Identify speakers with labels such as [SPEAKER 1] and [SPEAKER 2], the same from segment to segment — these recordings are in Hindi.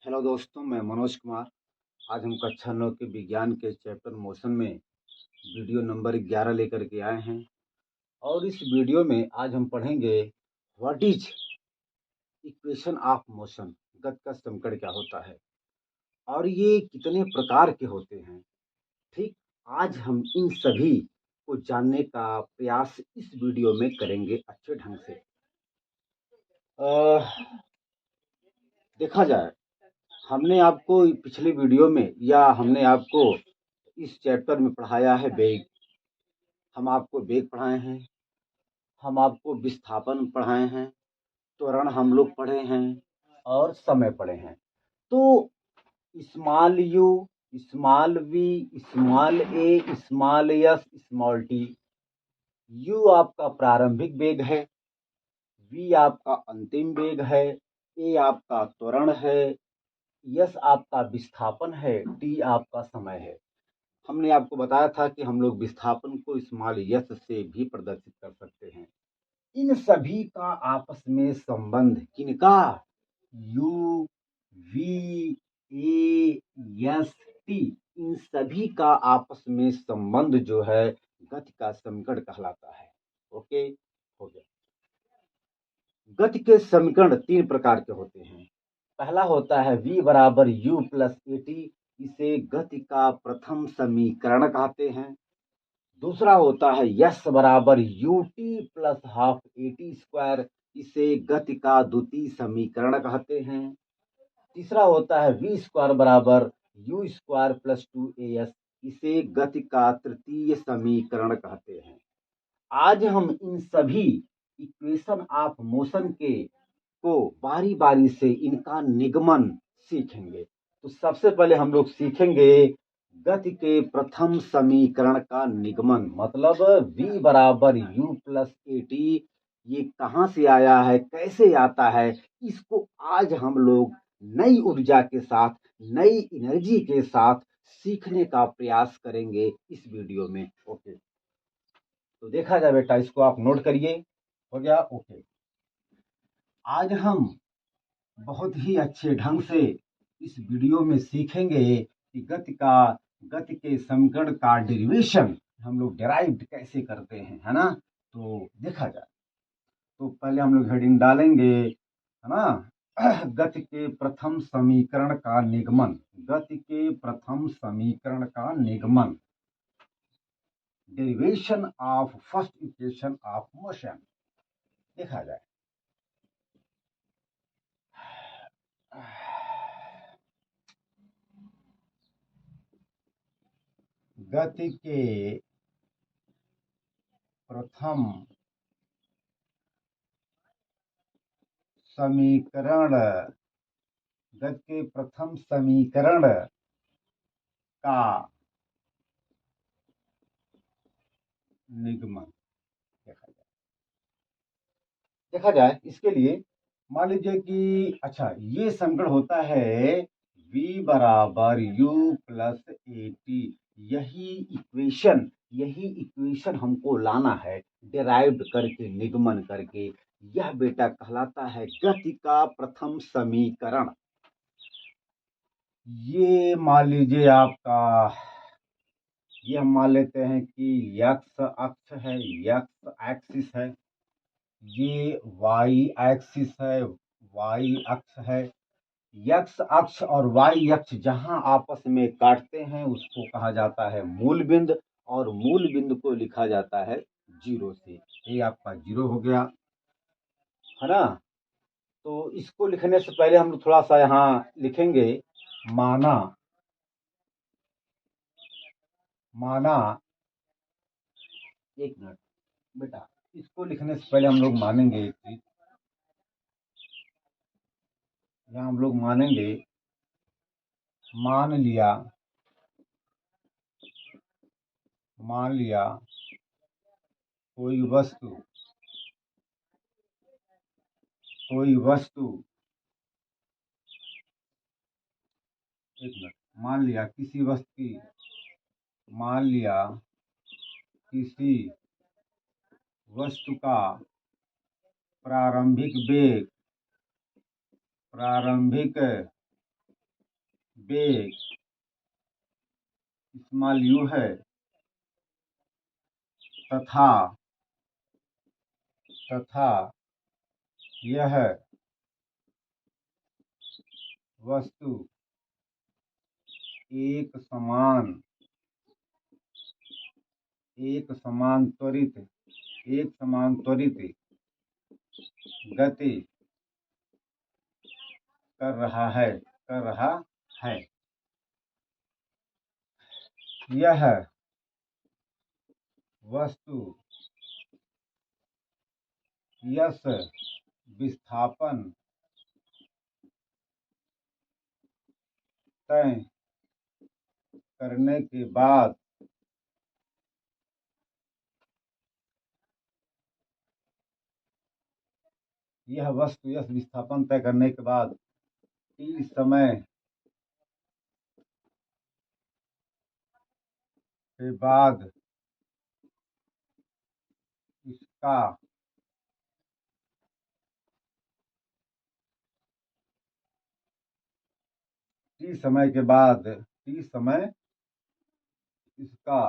[SPEAKER 1] हेलो दोस्तों, मैं मनोज कुमार। आज हम कक्षा 9 के विज्ञान के चैप्टर मोशन में वीडियो नंबर 11 लेकर के आए हैं। और इस वीडियो में आज हम पढ़ेंगे what is equation of motion. गति का समीकरण क्या होता है और ये कितने प्रकार के होते हैं। ठीक, आज हम इन सभी को जानने का प्रयास इस वीडियो में करेंगे अच्छे ढंग से। देखा जाए, हमने आपको पिछले वीडियो में या हमने आपको इस चैप्टर में पढ़ाया है वेग। हम आपको वेग पढ़ाए हैं, हम आपको विस्थापन पढ़ाए हैं, त्वरण हम लोग पढ़े हैं और समय पढ़े हैं। तो small u, small v, small a, small s, small t. U आपका प्रारंभिक वेग है, वी आपका अंतिम वेग है, ए आपका त्वरण है, यस आपका विस्थापन है, टी आपका समय है। हमने आपको बताया था कि हम लोग विस्थापन को स्मॉल यस से भी प्रदर्शित कर सकते हैं। इन सभी का आपस में संबंध किनका? U, V, A, S, T, इन सभी का आपस में संबंध जो है गति का समीकरण कहलाता है। ओके, हो गया। गति के समीकरण तीन प्रकार के होते हैं। पहला होता है v बराबर u प्लस ए टी, इसे गति का प्रथम समीकरण कहते हैं। दूसरा होता है यस बराबर U T plus half A T square, इसे गति का द्वितीय समीकरण कहते हैं। तीसरा होता है वी स्क्वायर बराबर you square plus two A S, इसे गति का तृतीय समीकरण कहते हैं। आज हम इन सभी इक्वेशन ऑफ मोशन के को बारी बारी से इनका निगमन सीखेंगे। तो सबसे पहले हम लोग सीखेंगे गति के प्रथम समीकरण का निगमन, मतलब v बराबर यू प्लस ए टी। ये कहाँ से आया है, कैसे आता है, इसको आज हम लोग नई ऊर्जा के साथ, नई एनर्जी के साथ सीखने का प्रयास करेंगे इस वीडियो में। ओके, तो देखा जाए बेटा, इसको आप नोट करिए। हो गया? ओके। आज हम बहुत ही अच्छे ढंग से इस वीडियो में सीखेंगे कि गति के समीकरण का डेरिवेशन हम लोग डेराइव्ड कैसे करते हैं, है ना। तो देखा जाए, तो पहले हम लोग हेडिंग डालेंगे, है ना। गति के प्रथम समीकरण का निगमन, गति के प्रथम समीकरण का निगमन, derivation of first equation of motion. देखा जाए, गति के प्रथम समीकरण, गति के प्रथम समीकरण का निगमन। देखा जाए इसके लिए मान लीजिए कि अच्छा, ये समीकरण होता है v बराबर u प्लस ए टी। यही इक्वेशन हमको लाना है डिराइव्ड करके, निगमन करके। यह बेटा कहलाता है गति का प्रथम समीकरण। ये मान लीजिए आपका, ये हम मान लेते हैं कि x अक्ष है, x एक्सिस है, ये y एक्सिस है, y अक्ष है। x अक्ष और y अक्ष जहां आपस में काटते हैं उसको कहा जाता है मूल बिंदु, और मूल बिंदु को लिखा जाता है जीरो से। ये आपका जीरो हो गया, है ना। तो इसको लिखने से पहले हम लोग थोड़ा सा यहाँ लिखेंगे, माना माना एक मिनट बेटा, इसको लिखने से पहले हम लोग मानेंगे एक चीज। यहाँ हम लोग मानेंगे, मान लिया कोई वस्तु एक मिनट, मान लिया किसी वस्तु का प्रारंभिक वेग स्मॉल u है तथा यह वस्तु एक समान त्वरित गति कर रहा है यह वस्तु यस विस्थापन तय करने के बाद t समय के बाद इसका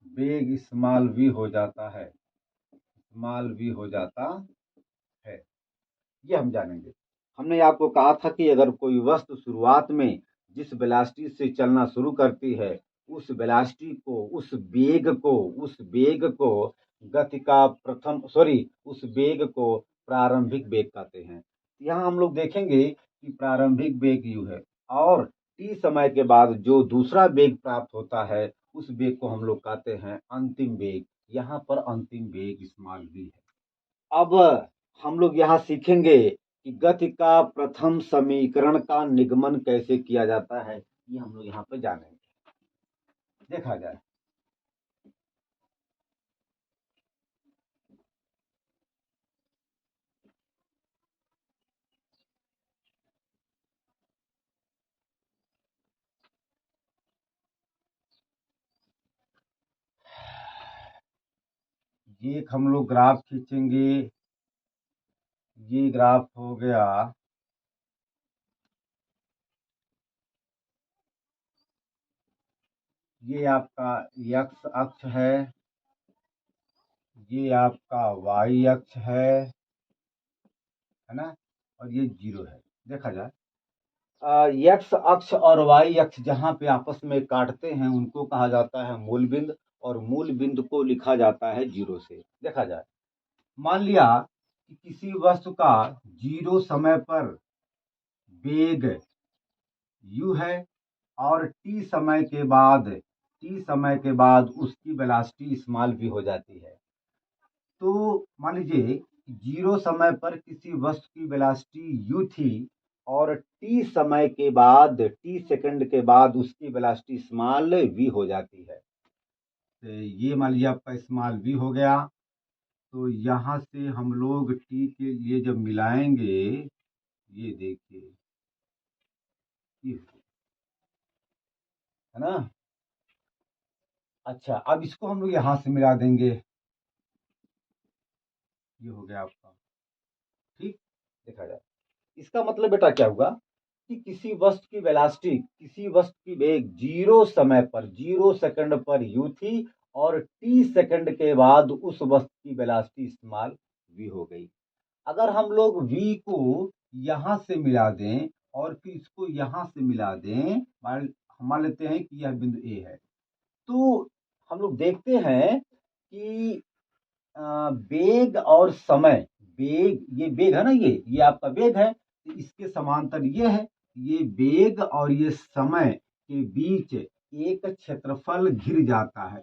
[SPEAKER 1] वेग स्मॉल v हो जाता है ये हम जानेंगे। हमने आपको कहा था कि अगर कोई वस्तु शुरुआत में जिस वेलोसिटी से चलना शुरू करती है उस वेलोसिटी को उस वेग को गति का उस वेग को प्रारंभिक वेग कहते हैं। यहाँ हम लोग देखेंगे कि प्रारंभिक वेग u है और t समय के बाद जो दूसरा वेग प्राप्त होता है उस वेग को हम लोग कहते हैं अंतिम वेग। यहाँ पर अंतिम वेग स्मॉल v है। अब हम लोग यहाँ सीखेंगे कि गति का प्रथम समीकरण का निगमन कैसे किया जाता है, ये हम लोग यहाँ पे जानेंगे। देखा जाए, ये एक हम लोग ग्राफ खींचेंगे। ये ग्राफ हो गया ये आपका x अक्ष है, ये आपका y अक्ष है ना, और ये 0 है। देखा जाए, x अक्ष और y अक्ष जहाँ पे आपस में काटते हैं उनको कहा जाता है मूल बिंदु और मूल बिंदु को लिखा जाता है 0 से। देखा जाए, मान लिया कि किसी वस्तु का 0 समय पर वेग u है और t समय के बाद उसकी वेलोसिटी स्मॉल v हो जाती है। तो मान लीजिए 0 समय पर किसी वस्तु की वेलोसिटी u थी और t सेकंड के बाद उसकी वेलोसिटी स्मॉल v हो जाती है। तो ये मान लीजिए आपका स्मॉल v हो गया। तो यहाँ से हम लोग t के लिए जब मिलाएंगे, ये देखिए, है ना। अच्छा, अब इसको हम लोग यहाँ से मिला देंगे, ये हो गया आपका, ठीक। देखा जाए, इसका मतलब बेटा क्या हुआ कि किसी वस्तु की वेलोसिटी, किसी वस्तु की वेग 0 समय पर 0 सेकंड पर u थी और t सेकंड के बाद उस वस्तु की वेलोसिटी स्मॉल v हो गई। अगर हम लोग v को यहाँ से मिला दें और फिर इसको यहाँ से मिला दें, मान लेते हैं कि यह बिंदु A है, तो हम लोग देखते हैं कि वेग और समय, ये वेग है ना, ये आपका वेग है, इसके समांतर ये है, ये वेग और ये समय के बीच एक क्षेत्रफल घिर जाता है,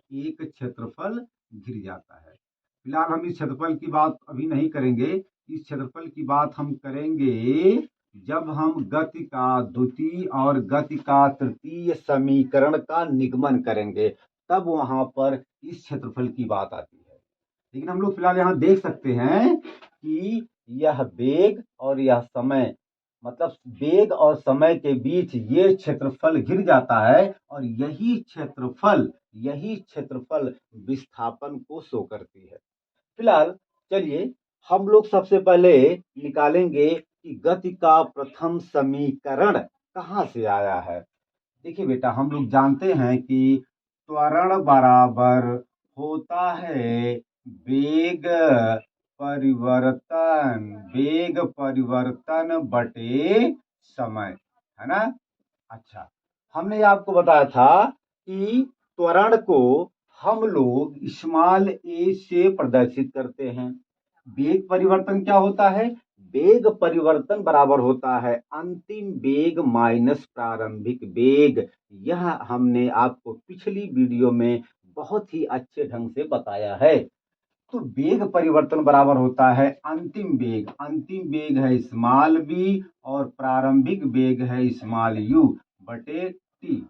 [SPEAKER 1] फिलहाल हम इस क्षेत्रफल की बात अभी नहीं करेंगे। इस क्षेत्रफल की बात हम करेंगे जब हम गति का द्वितीय और गति का तृतीय समीकरण का निगमन करेंगे, तब वहां पर इस क्षेत्रफल की बात आती है। लेकिन हम लोग फिलहाल यहाँ देख सकते हैं कि यह वेग और यह समय, मतलब वेग और समय के बीच ये क्षेत्रफल घिर जाता है और यही क्षेत्रफल विस्थापन को शो करती है। फिलहाल चलिए हम लोग सबसे पहले निकालेंगे कि गति का प्रथम समीकरण कहाँ से आया है। देखिए बेटा, हम लोग जानते हैं कि त्वरण बराबर होता है वेग परिवर्तन, वेग परिवर्तन बटे समय, है ना। अच्छा, हमने आपको बताया था कि त्वरण को हम लोग स्मॉल ए से प्रदर्शित करते हैं। वेग परिवर्तन क्या होता है? वेग परिवर्तन बराबर होता है अंतिम वेग माइनस प्रारंभिक वेग। यह हमने आपको पिछली वीडियो में बहुत ही अच्छे ढंग से बताया है। तो वेग परिवर्तन बराबर होता है अंतिम वेग, अंतिम वेग है स्मॉल बी और प्रारंभिक वेग है स्मॉल यू बटे टी।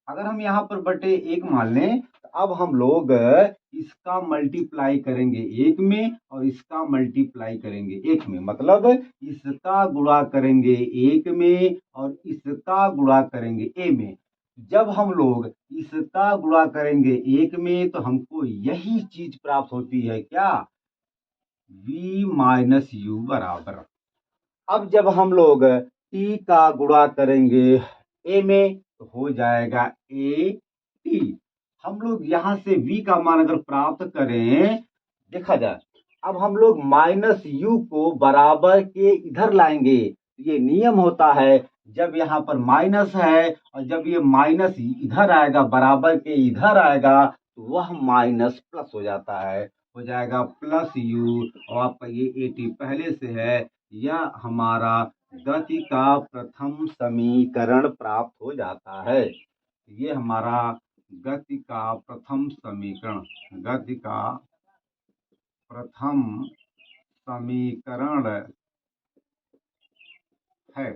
[SPEAKER 1] अगर हम यहाँ पर बटे एक मान लें तो अब हम लोग इसका मल्टीप्लाई करेंगे एक में और इसका मल्टीप्लाई करेंगे एक में, मतलब इसका गुणा करेंगे एक में और इसका गुणा करेंगे ए में। जब हम लोग इसका गुणा करेंगे एक में तो हमको यही चीज प्राप्त होती है, क्या? v माइनस यू बराबर। अब जब हम लोग t का गुणा करेंगे a में तो हो जाएगा ए टी। हम लोग यहां से v का मान अगर प्राप्त करें, देखा जाए, अब हम लोग माइनस यू को बराबर के इधर लाएंगे। ये नियम होता है, जब यहाँ पर माइनस है और जब ये माइनस इधर आएगा, बराबर के इधर आएगा, तो वह माइनस प्लस हो जाता है, हो जाएगा प्लस यू। और आपका ये ए टी पहले से है। यह हमारा गति का प्रथम समीकरण प्राप्त हो जाता है। ये हमारा गति का प्रथम समीकरण, गति का प्रथम समीकरण है।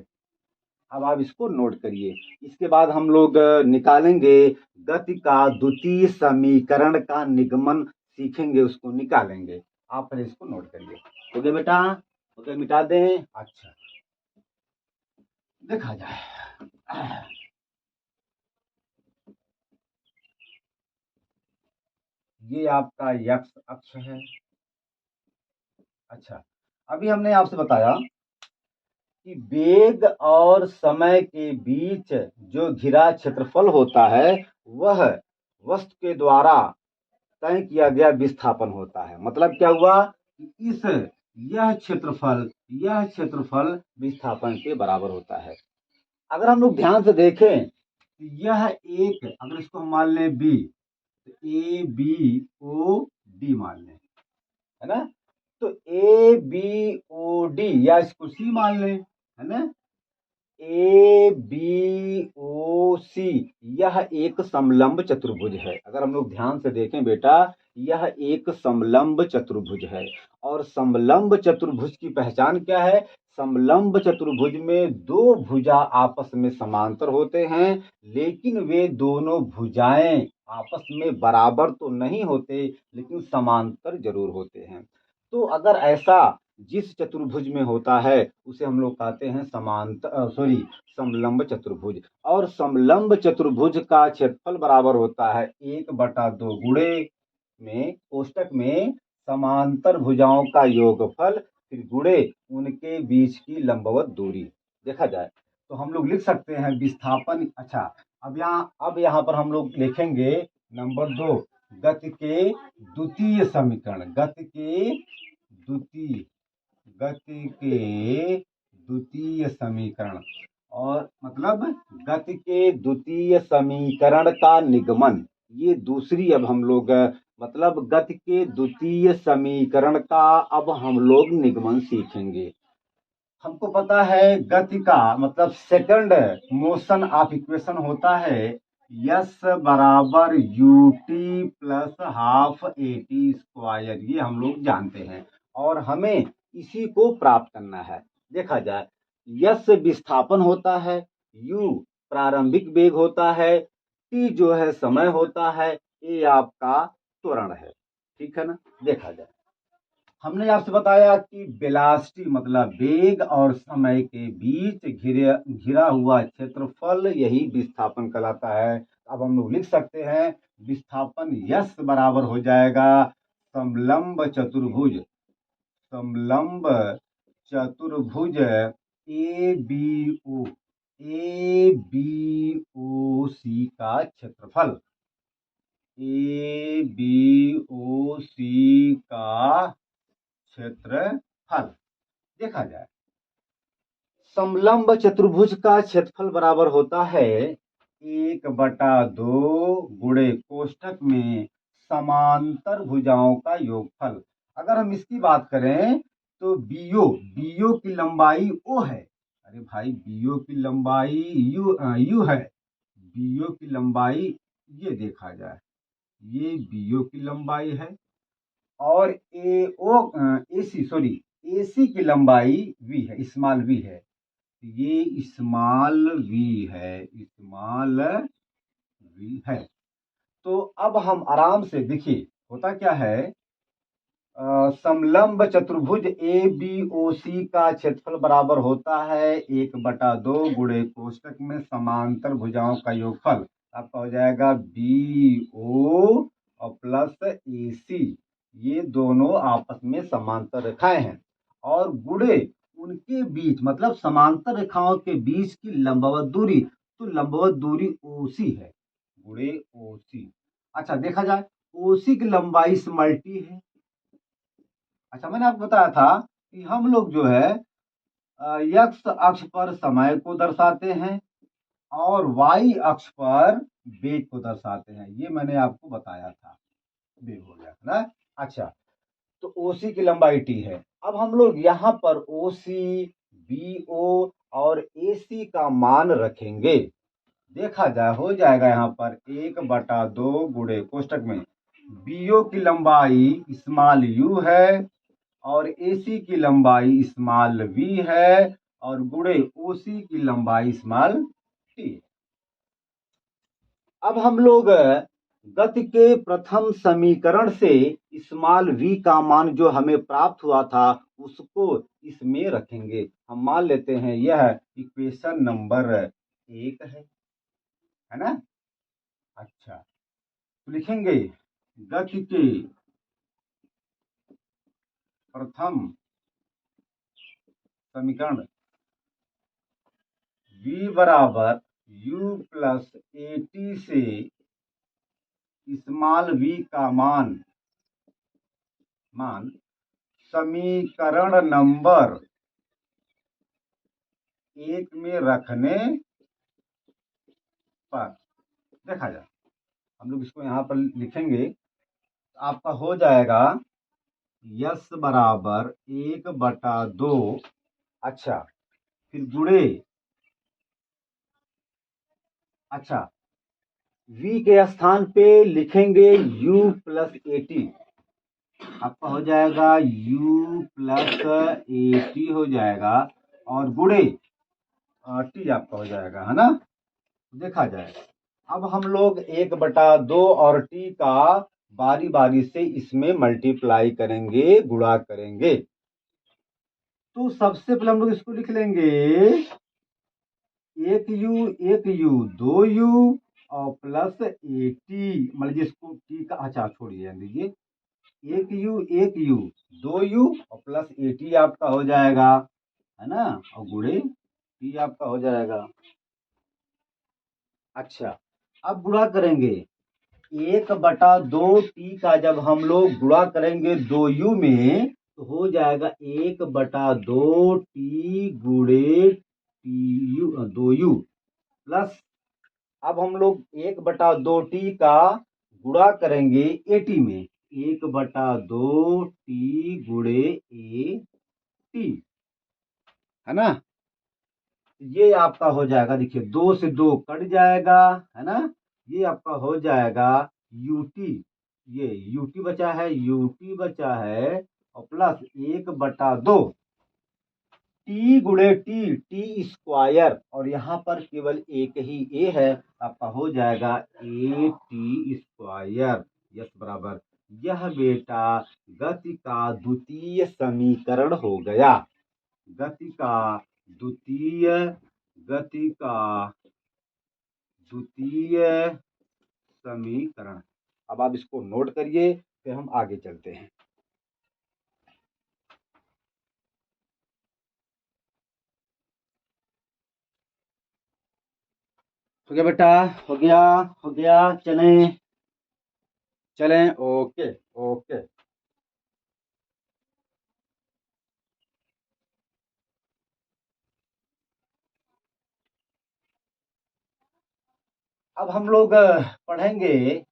[SPEAKER 1] अब आप इसको नोट करिए। इसके बाद हम लोग निकालेंगे गति का द्वितीय समीकरण का निगमन, सीखेंगे, उसको निकालेंगे। आप पहले इसको नोट करिए। ओके बेटा, ओके, मिटा दें। अच्छा, देखा जाए, ये आपका यक्स अक्ष है। अच्छा, अभी हमने आपसे बताया कि वेग और समय के बीच जो घिरा क्षेत्रफल होता है वह वस्तु के द्वारा तय किया गया विस्थापन होता है। मतलब क्या हुआ कि यह क्षेत्रफल विस्थापन के बराबर होता है। अगर हम लोग ध्यान से देखें तो यह एक, अगर इसको हम मान लें बी, तो ए बी ओ डी मान लें, है ना। तो ए बी ओ डी या इसको सी मान लें, है ना। ए बी ओ सी यह एक समलंब चतुर्भुज है। अगर हम लोग ध्यान से देखें बेटा, यह एक समलंब चतुर्भुज है। और समलंब चतुर्भुज की पहचान क्या है? समलंब चतुर्भुज में दो भुजा आपस में समांतर होते हैं, लेकिन वे दोनों भुजाएं आपस में बराबर तो नहीं होते, लेकिन समांतर जरूर होते हैं। तो अगर ऐसा जिस चतुर्भुज में होता है उसे हम लोग कहते हैं समलंब चतुर्भुज। और समलंब चतुर्भुज का क्षेत्रफल बराबर होता है 1/2 गुणे में कोष्टक में समांतर भुजाओं का योगफल फिर गुणे उनके बीच की लंबवत दूरी। देखा जाए तो हम लोग लिख सकते हैं विस्थापन। अच्छा, अब यहाँ पर हम लोग लिखेंगे नंबर 2, गति के द्वितीय समीकरण, गति के द्वितीय समीकरण, और मतलब गति के द्वितीय समीकरण का निगमन। ये दूसरी, अब हम लोग मतलब गति के द्वितीय समीकरण का अब हम लोग निगमन सीखेंगे। हमको पता है गति का मतलब सेकंड मोशन ऑफ इक्वेशन होता है यस बराबर U T plus half A T square. ये हम लोग जानते हैं और हमें इसी को प्राप्त करना है। देखा जाए, यस विस्थापन होता है, यू प्रारंभिक वेग होता है, टी जो है समय होता है, ये आपका त्वरण है। ठीक है ना। देखा जाए, हमने आपसे बताया कि वेलोसिटी मतलब वेग और समय के बीच घिरा हुआ क्षेत्रफल यही विस्थापन कहलाता है। अब हम लोग लिख सकते हैं विस्थापन यस बराबर हो जाएगा समलंब चतुर्भुज A B O, A B O सी का क्षेत्रफल, ए बी ओ सी का क्षेत्रफल देखा जाए। समलंब चतुर्भुज का क्षेत्रफल बराबर होता है 1/2 गुणे कोष्ठक में समांतर भुजाओं का योगफल। अगर हम इसकी बात करें तो बीओ की लंबाई ओ है। अरे भाई बीओ की लंबाई यू है। बीओ की लंबाई ये देखा जाए, ये बीओ की लंबाई है और एसी की लंबाई वी है, स्मॉल वी है। ये स्मॉल वी है, स्मॉल वी है। तो अब हम आराम से देखिए होता क्या है, समलंब चतुर्भुज ए बी ओ सी का क्षेत्रफल बराबर होता है 1/2 गुणे कोष्ठक में समांतर भुजाओं का योगफल। आपका हो जाएगा बी ओ और प्लस ए सी, ये दोनों आपस में समांतर रेखाएं हैं और गुणे उनके बीच मतलब समांतर रेखाओं के बीच की लंबवत दूरी, तो लंबवत दूरी ओसी है, गुणे ओसी। अच्छा देखा जाए ओसी की लंबाई स्मॉल टी है। अच्छा मैंने आपको बताया था कि हम लोग जो है एक्स अक्ष पर समय को दर्शाते हैं और वाई अक्ष पर वेग को दर्शाते हैं, ये मैंने आपको बताया था। वेग हो गया ना। अच्छा तो ओसी की लंबाई टी है। अब हम लोग यहाँ पर ओसी, बीओ और एसी का मान रखेंगे। देखा जाए हो जाएगा यहाँ पर 1/2 गुणे कोष्ठक में बीओ की लंबाई स्मॉल यू है और एसी की लंबाई स्मॉल वी है और गुणे ओसी की लंबाई स्मॉल टी। अब हम लोग गति के प्रथम समीकरण से स्मॉल वी का मान जो हमें प्राप्त हुआ था उसको इसमें रखेंगे। हम मान लेते हैं यह इक्वेशन नंबर 1 है ना। अच्छा तो लिखेंगे गति के प्रथम समीकरण v बराबर u प्लस ए टी से स्मॉल v का मान समीकरण नंबर 1 में रखने पर देखा जाए। हम लोग इसको यहाँ पर लिखेंगे, आपका हो जाएगा यस बराबर 1/2। अच्छा फिर गुणे, अच्छा v के स्थान पे लिखेंगे u प्लस ए टी। आपका हो जाएगा u प्लस ए टी हो जाएगा और गुणे टी आपका हो जाएगा, है ना। देखा जाए अब हम लोग 1/2 और टी का बारी बारी से इसमें मल्टीप्लाई करेंगे, गुणा करेंगे। तो सबसे पहले हम लोग इसको लिख लेंगे 1u 2u और प्लस ए टी, मतलब जिसको टी का, अच्छा छोड़िए दीजिए, 1u 2u और प्लस ए टी आपका हो जाएगा, है ना, और गुणे टी आपका हो जाएगा। अच्छा अब गुणा करेंगे 1/2 टी का जब हम लोग गुणा करेंगे 2u में तो हो जाएगा 1/2 टी गुणे टी यू 2u प्लस, अब हम लोग 1/2 टी का गुणा करेंगे ए टी में 1/2 टी गुणे ए टी, है ना। ये आपका हो जाएगा, देखिए 2 से 2 कट जाएगा, है ना। ये आपका हो जाएगा यूटी, ये यूटी बचा है, यूटी बचा है और प्लस 1/2 टी गुणे टी, टी स्क्वायर, और यहाँ पर केवल एक ही ए है, आपका हो जाएगा ए टी स्क्वायर। यस बराबर, यह बेटा गति का द्वितीय समीकरण हो गया। गति का द्वितीय गति का द्वितीय समीकरण। अब आप इसको नोट करिए, फिर हम आगे चलते हैं। हो गया बेटा, हो गया, हो गया, चलें चलें, ओके ओके। अब हम लोग पढ़ेंगे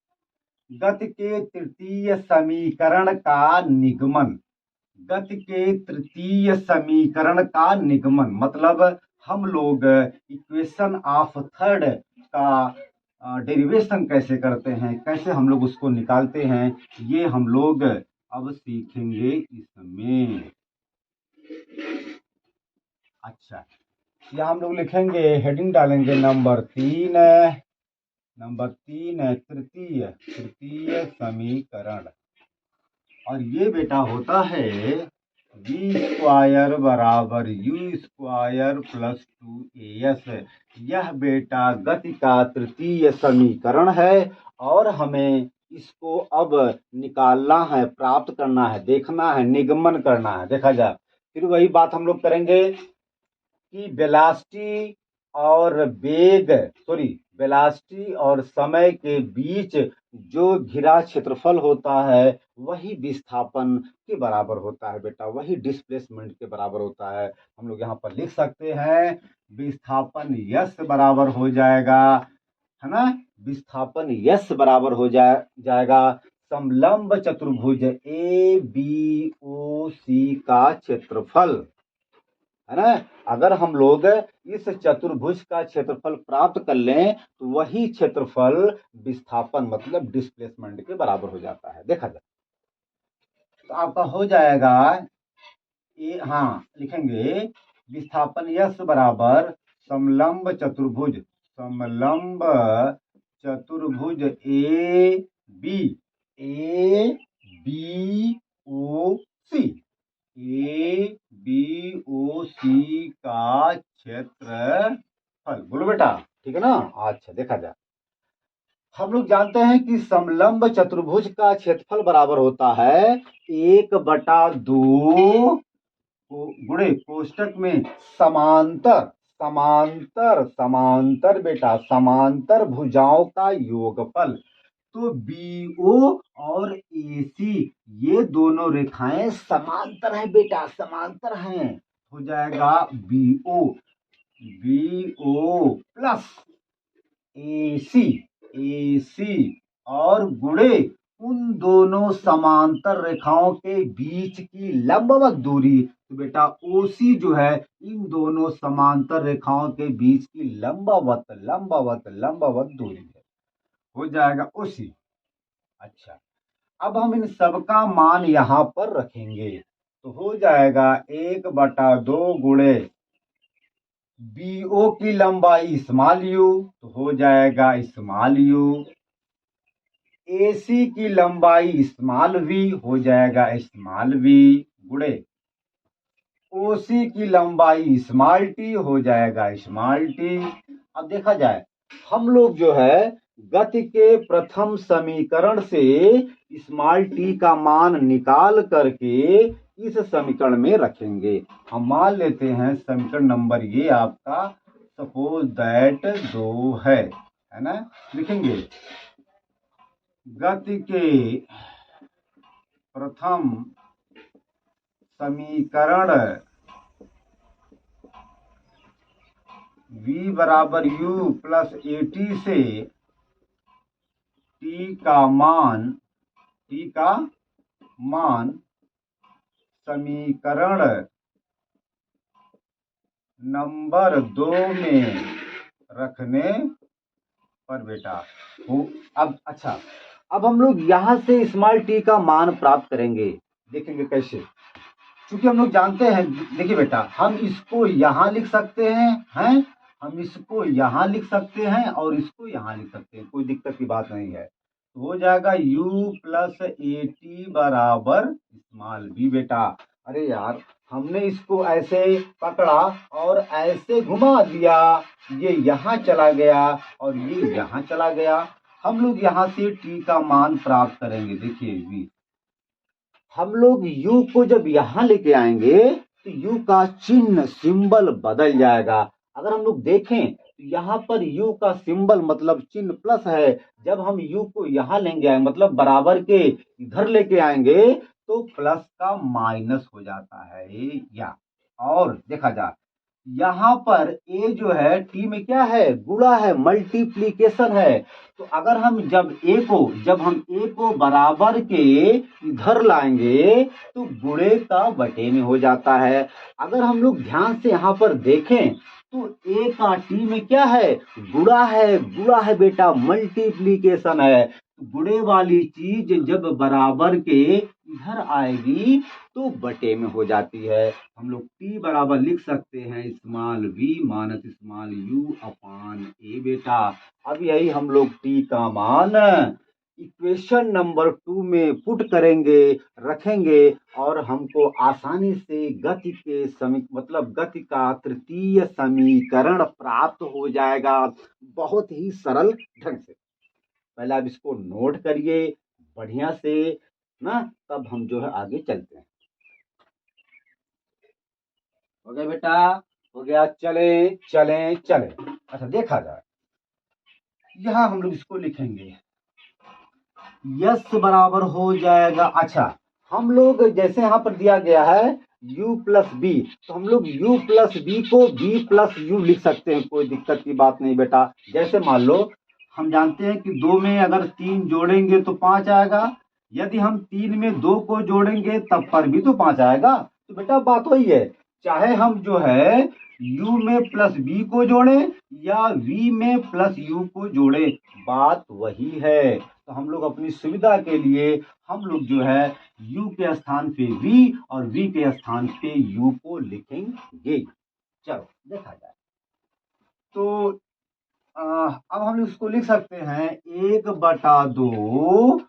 [SPEAKER 1] गति के तृतीय समीकरण का निगमन। गति के तृतीय समीकरण का निगमन मतलब हम लोग इक्वेशन ऑफ थर्ड का डेरिवेशन कैसे करते हैं, कैसे हम लोग उसको निकालते हैं, ये हम लोग अब सीखेंगे इसमें। अच्छा, यहाँ हम लोग लिखेंगे, हेडिंग डालेंगे नंबर तीन तृतीय तृतीय समीकरण। और ये बेटा होता है बी स्क्वायर बराबर यू स्क्वायर प्लस 2as। यह बेटा गति का तृतीय समीकरण है और हमें इसको अब निकालना है, प्राप्त करना है, देखना है, निगमन करना है। देखा जाए, फिर वही बात हम लोग करेंगे कि वेलोसिटी और वेग, वेलोसिटी और समय के बीच जो घिरा क्षेत्रफल होता है वही विस्थापन के बराबर होता है बेटा, वही डिस्प्लेसमेंट के बराबर होता है। हम लोग यहाँ पर लिख सकते हैं विस्थापन यस बराबर हो जाएगा, है ना, विस्थापन यस बराबर हो जाएगा समलंब चतुर्भुज ए बी ओ सी का क्षेत्रफल, है ना। अगर हम लोग इस चतुर्भुज का क्षेत्रफल प्राप्त कर लें तो वही क्षेत्रफल विस्थापन मतलब डिस्प्लेसमेंट के बराबर हो जाता है। देखा जाए तो आपका हो जाएगा लिखेंगे विस्थापन यस बराबर समलंब चतुर्भुज ए बी ओ सी का क्षेत्रफल। बोलो बेटा, ठीक है ना। अच्छा, देखा जाए, हम लोग जानते हैं कि समलंब चतुर्भुज का क्षेत्रफल बराबर होता है 1/2 गुणे कोष्टक में समांतर समांतर बेटा समांतर भुजाओं का योगफल। तो बीओ और एसी ये दोनों रेखाएं समांतर हैं बेटा, समांतर हैं। हो जाएगा बीओ प्लस एसी और गुणे उन दोनों समांतर रेखाओं के बीच की लंबवत दूरी। तो बेटा ओसी जो है इन दोनों समांतर रेखाओं के बीच की लंबवत दूरी है, हो जाएगा ओसी। अच्छा, अब हम इन सबका मान यहां पर रखेंगे तो हो जाएगा 1/2 गुणे बीओ की लंबाई स्मॉल यू तो हो जाएगा स्मॉल यू, एसी की लंबाई स्मॉल वी हो जाएगा स्मॉल वी, गुणे ओसी की लंबाई स्मॉल टी हो जाएगा स्मॉल टी। अब देखा जाए, हम लोग जो है गति के प्रथम समीकरण से स्मॉल टी का मान निकाल करके इस समीकरण में रखेंगे। हम मान लेते हैं समीकरण नंबर ये आपका सपोज दैट 2 है ना। लिखेंगे गति के प्रथम समीकरण v बराबर u प्लस at से t का मान समीकरण नंबर 2 में रखने पर बेटा हो। अब अच्छा, अब हम लोग यहां से स्मॉल टी का मान प्राप्त करेंगे, देखेंगे कैसे। क्योंकि हम लोग जानते हैं, देखिए बेटा, हम इसको यहां लिख सकते हैं हम इसको यहां लिख सकते हैं और इसको यहां लिख सकते हैं, कोई दिक्कत की बात नहीं है। तो हो जाएगा u प्लस एटी बराबर स्मॉल बी बेटा। अरे यार, हमने इसको ऐसे पकड़ा और ऐसे घुमा दिया, ये यहाँ चला गया और ये यहाँ चला गया। हम लोग यहाँ से t का मान प्राप्त करेंगे। देखिए v, हम लोग u को जब यहां लेके आएंगे तो u का चिन्ह सिंबल बदल जाएगा। अगर हम लोग देखें तो यहाँ पर u का सिंबल मतलब चिन्ह प्लस है। जब हम u को यहाँ लेंगे आए मतलब बराबर के इधर लेके आएंगे तो प्लस का माइनस हो जाता है या। और देखा जाए यहाँ पर a जो है t में क्या है, गुणा है, मल्टीप्लीकेशन है। तो अगर हम जब हम a को बराबर के इधर लाएंगे तो गुणे का बटे में हो जाता है। अगर हम लोग ध्यान से यहाँ पर देखें तो a का t में क्या है, गुणा है बेटा, मल्टीप्लीकेशन है। गुणे वाली चीज जब बराबर के इधर आएगी तो बटे में हो जाती है। हम लोग t बराबर लिख सकते हैं small v minus small u upon a बेटा। अब यही हम लोग t का मान इक्वेशन नंबर 2 में पुट करेंगे, रखेंगे और हमको आसानी से गति के मतलब गति का तृतीय समीकरण प्राप्त हो जाएगा बहुत ही सरल ढंग से। पहले आप इसको नोट करिए बढ़िया से ना, तब हम जो है आगे चलते हैं। हो गया बेटा, हो गया, चले चले चले। अच्छा देखा जाए यहां हम लोग इसको लिखेंगे यस बराबर हो जाएगा। अच्छा हम लोग जैसे यहाँ पर दिया गया है u प्लस बी, तो हम लोग u प्लस बी को b प्लस u लिख सकते हैं, कोई दिक्कत की बात नहीं बेटा। जैसे मान लो हम जानते हैं कि 2 में अगर 3 जोड़ेंगे तो 5 आएगा, यदि हम 3 में 2 को जोड़ेंगे तब पर भी तो 5 आएगा। तो बेटा बात वही है, चाहे हम जो है u में प्लस b को जोड़े या v में प्लस u को जोड़े, बात वही है। तो हम लोग अपनी सुविधा के लिए हम लोग जो है u के स्थान पे v और v के स्थान पे u को लिखेंगे। चलो देखा जाए तो अब हम लोग इसको लिख सकते हैं 1/2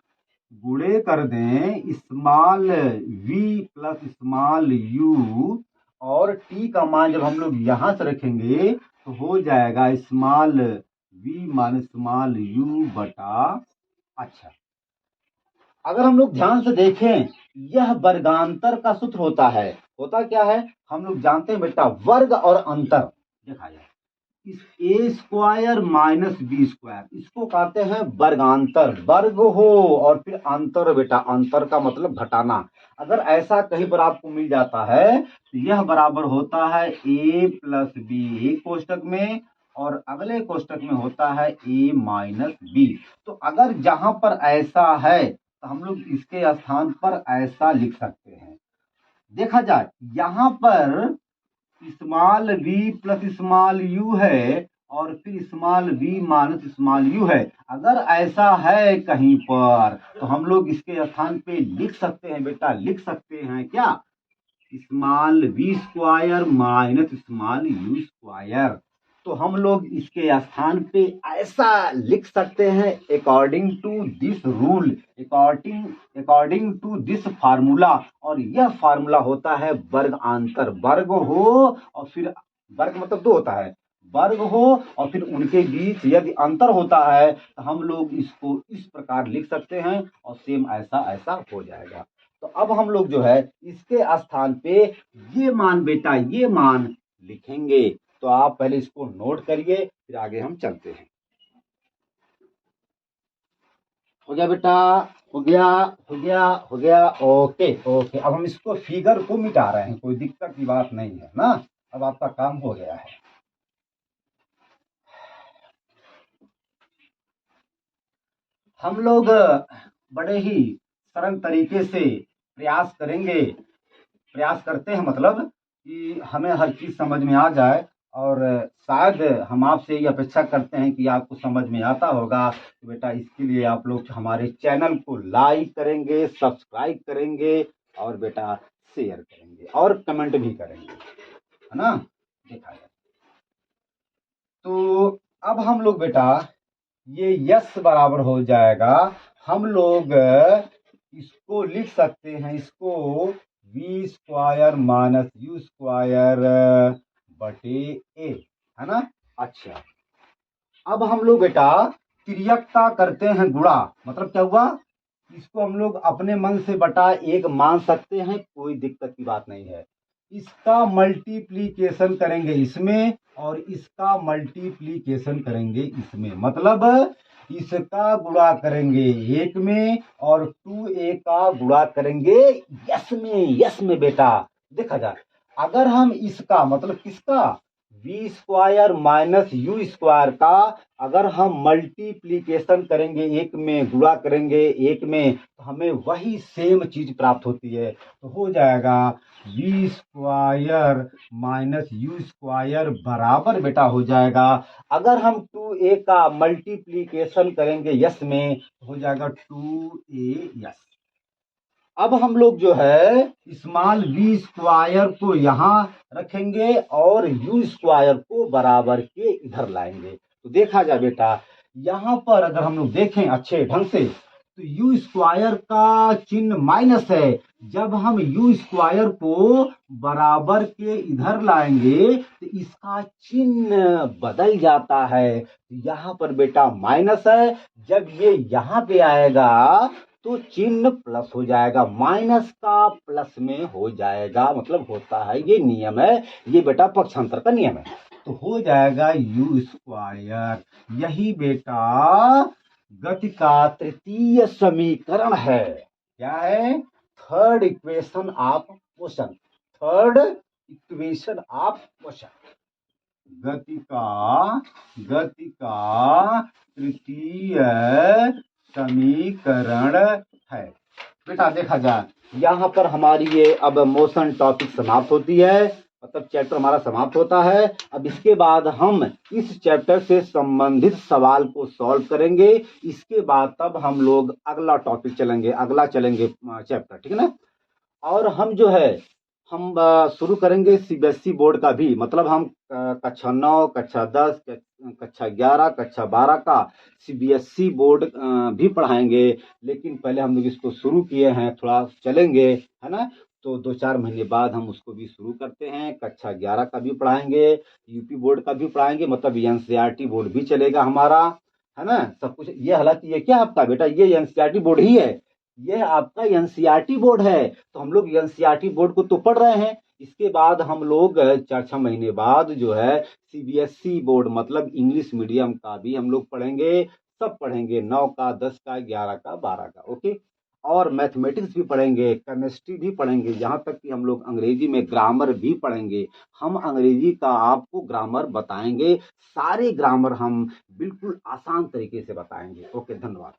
[SPEAKER 1] गुणे कर दें small v plus small u, और t का मान जब हम लोग यहां से रखेंगे तो हो जाएगा small v minus small u बटा। अच्छा अगर हम लोग ध्यान से देखें यह वर्गांतर का सूत्र होता है। होता क्या है, हम लोग जानते हैं बेटा वर्ग और अंतर। देखा जाए इस ए स्क्वायर माइनस बी स्क्वायर, इसको कहते हैं वर्गांतर। वर्ग हो और फिर अंतर बेटा, अंतर का मतलब घटाना। अगर ऐसा कहीं पर आपको मिल जाता है तो यह बराबर होता है ए प्लस बी एक कोष्टक में और अगले कोष्टक में होता है ए माइनस बी। तो अगर जहां पर ऐसा है तो हम लोग इसके स्थान पर ऐसा लिख सकते हैं। देखा जाए यहां पर small v plus small u है और फिर small v minus small u है। अगर ऐसा है कहीं पर तो हम लोग इसके स्थान पे लिख सकते हैं बेटा, लिख सकते हैं क्या, small v square minus small u square. तो हम लोग इसके स्थान पे ऐसा लिख सकते हैं according to this rule, according to this formula. और यह फार्मूला होता है वर्गांतर। वर्ग हो और फिर वर्ग मतलब 2 होता है, वर्ग हो और फिर उनके बीच यदि अंतर होता है तो हम लोग इसको इस प्रकार लिख सकते हैं और सेम ऐसा ऐसा हो जाएगा। तो अब हम लोग जो है इसके स्थान पे ये मान बेटा, ये मान लिखेंगे। तो आप पहले इसको नोट करिए फिर आगे हम चलते हैं। हो गया बेटा, हो गया हो गया हो गया, ओके ओके। अब हम इसको फिगर को मिटा रहे हैं, कोई दिक्कत की बात नहीं है ना, अब आपका काम हो गया है। हम लोग बड़े ही सरल तरीके से प्रयास करेंगे, प्रयास करते हैं मतलब कि हमें हर चीज समझ में आ जाए, और शायद हम आपसे ये अपेक्षा करते हैं कि आपको समझ में आता होगा। तो बेटा इसके लिए आप लोग हमारे चैनल को लाइक करेंगे, सब्सक्राइब करेंगे और बेटा शेयर करेंगे और कमेंट भी करेंगे, है ना। देखा जाए तो अब हम लोग बेटा ये यस बराबर हो जाएगा, हम लोग इसको लिख सकते हैं, इसको v square minus u square बटे a, है ना। अच्छा अब हम लोग बेटा तिर्यकता करते हैं गुणा, मतलब क्या हुआ, इसको हम लोग अपने मन से बटा 1 मान सकते हैं, कोई दिक्कत की बात नहीं है। इसका मल्टीप्लीकेशन करेंगे इसमें और इसका मल्टीप्लीकेशन करेंगे इसमें, मतलब इसका गुणा करेंगे 1 में और 2a का गुणा करेंगे यस में। यस में बेटा देखा जाए, अगर हम इसका मतलब किसका v square minus u square का अगर हम मल्टीप्लीकेशन करेंगे 1 में, गुणा करेंगे 1 में, तो हमें वही सेम चीज प्राप्त होती है। तो हो जाएगा v square minus u square बराबर बेटा हो जाएगा, अगर हम 2a का मल्टीप्लीकेशन करेंगे यस में तो हो जाएगा 2a यस। अब हम लोग जो है स्मॉल v स्क्वायर को यहां रखेंगे और u स्क्वायर को बराबर के इधर लाएंगे। तो देखा जाए बेटा, यहां पर अगर हम लोग देखें अच्छे ढंग से तो u स्क्वायर का चिन्ह माइनस है, जब हम u स्क्वायर को बराबर के इधर लाएंगे तो इसका चिन्ह बदल जाता है। यहां पर बेटा माइनस है, जब ये यहां पे आएगा तो चिन्ह प्लस हो जाएगा, माइनस का प्लस में हो जाएगा, मतलब होता है, ये नियम है, ये बेटा पक्षांतर का नियम है। तो हो जाएगा u स्क्वायर, यही बेटा गति का तृतीय समीकरण है। क्या है? Third equation of motion. Third equation of motion गति का तृतीय समीकरण है। बेटा देखा जाए, यहाँ पर हमारी ये अब मोशन टॉपिक समाप्त होती है, मतलब चैप्टर हमारा समाप्त होता है। अब इसके बाद हम इस चैप्टर से संबंधित सवाल को सॉल्व करेंगे, इसके बाद तब हम लोग अगला टॉपिक चलेंगे, अगला चलेंगे चैप्टर, ठीक है ना। और हम जो है हम शुरू करेंगे सीबीएसई बोर्ड का भी, मतलब हम कक्षा 9, कक्षा 10, कक्षा 11, कक्षा 12 का सीबीएसई बोर्ड भी पढ़ाएंगे, लेकिन पहले हम लोग इसको शुरू किए हैं, थोड़ा चलेंगे, है ना। तो 2-4 महीने बाद हम उसको भी शुरू करते हैं। कक्षा 11 का भी पढ़ाएंगे, यूपी बोर्ड का भी पढ़ाएंगे, मतलब एनसीईआरटी बोर्ड भी चलेगा हमारा, है ना, सब कुछ। ये हालांकि ये क्या आपका बेटा, ये एनसीईआरटी बोर्ड ही है, ये आपका एनसीईआरटी बोर्ड है। तो हम लोग एनसीईआरटी बोर्ड को तो पढ़ रहे हैं, इसके बाद हम लोग 4-6 महीने बाद जो है सीबीएसई बोर्ड मतलब इंग्लिश मीडियम का भी हम लोग पढ़ेंगे, सब पढ़ेंगे, 9 का, 10 का, 11 का, 12 का, ओके। और मैथमेटिक्स भी पढ़ेंगे, केमिस्ट्री भी पढ़ेंगे, यहाँ तक कि हम लोग अंग्रेजी में ग्रामर भी पढ़ेंगे। हम अंग्रेजी का आपको ग्रामर बताएंगे, सारे ग्रामर हम बिल्कुल आसान तरीके से बताएंगे। ओके, धन्यवाद।